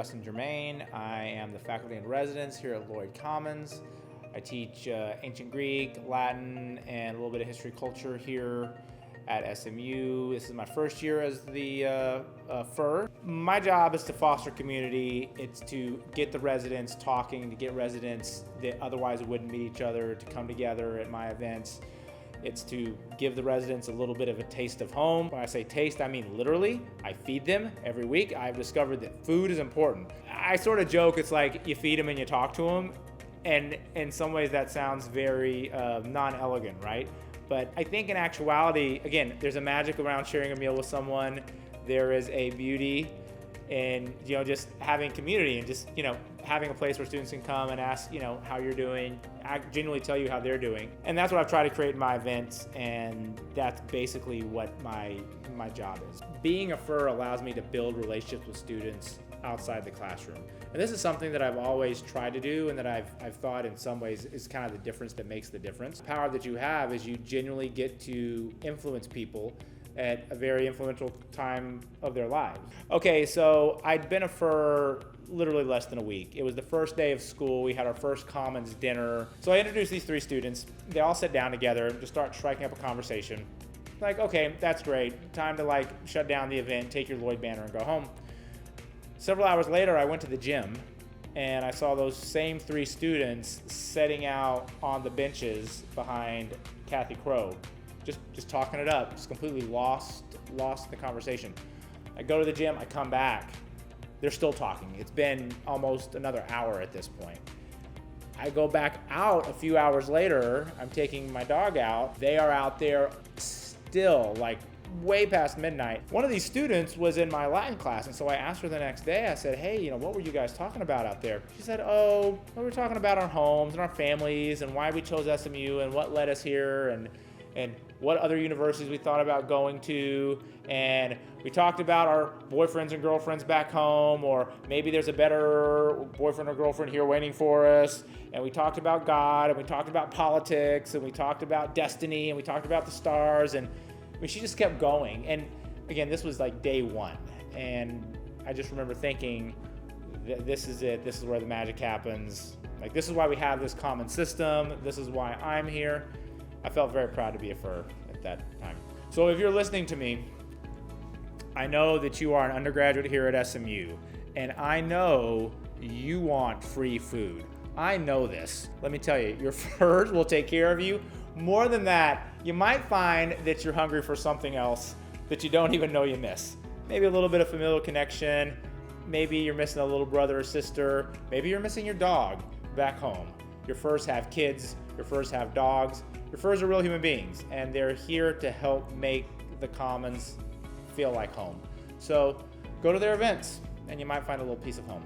Justin Germain. I am the faculty in residence here at Lloyd Commons. I teach ancient Greek, Latin, and a little bit of history culture here at SMU. This is my first year as the FIR. My job is to foster community. It's to get the residents talking, to get residents that otherwise wouldn't meet each other to come together at my events. It's to give the residents a little bit of a taste of home. When I say taste, I mean literally. I feed them every week. I've discovered that food is important. I sort of joke, it's like you feed them and you talk to them. And in some ways that sounds very non-elegant, right? But I think in actuality, again, there's a magic around sharing a meal with someone. There is a beauty in, just having community and just, having a place where students can come and ask, how you're doing. I genuinely tell you how they're doing. And that's what I've tried to create in my events, and that's basically what my job is. Being a FIR allows me to build relationships with students outside the classroom. And this is something that I've always tried to do, and that I've thought in some ways is kind of the difference that makes the difference. The power that you have is you genuinely get to influence people at a very influential time of their lives. Okay, so I'd been a FIR literally less than a week. It was the first day of school. We had our first Commons dinner. So I introduced these 3 students. They all sat down together to start striking up a conversation. Like, okay, that's great. Time to shut down the event, take your Lloyd banner and go home. Several hours later, I went to the gym and I saw those same 3 students sitting out on the benches behind Kathy Crow, just talking it up, just completely lost in the conversation. I go to the gym, I come back, they're still talking. It's been almost another hour at this point. I go back out a few hours later, I'm taking my dog out. They are out there still, way past midnight. One of these students was in my Latin class, and so I asked her the next day, I said, hey, what were you guys talking about out there? She said, we were talking about our homes and our families and why we chose SMU and what led us here and what other universities we thought about going to, and we talked about our boyfriends and girlfriends back home, or maybe there's a better boyfriend or girlfriend here waiting for us, and we talked about God, and we talked about politics, and we talked about destiny, and we talked about the stars, and she just kept going. And again, this was day 1, and I just remember thinking, this is it, this is where the magic happens. This is why we have this common system, this is why I'm here. I felt very proud to be a FIR at that time. So if you're listening to me, I know that you are an undergraduate here at SMU, and I know you want free food. I know this. Let me tell you, your FIRs will take care of you. More than that, you might find that you're hungry for something else that you don't even know you miss. Maybe a little bit of familial connection. Maybe you're missing a little brother or sister. Maybe you're missing your dog back home. Your FIRs have kids. Your FIRs have dogs. Your FIRs are real human beings, and they're here to help make the Commons feel like home. So go to their events, and you might find a little piece of home.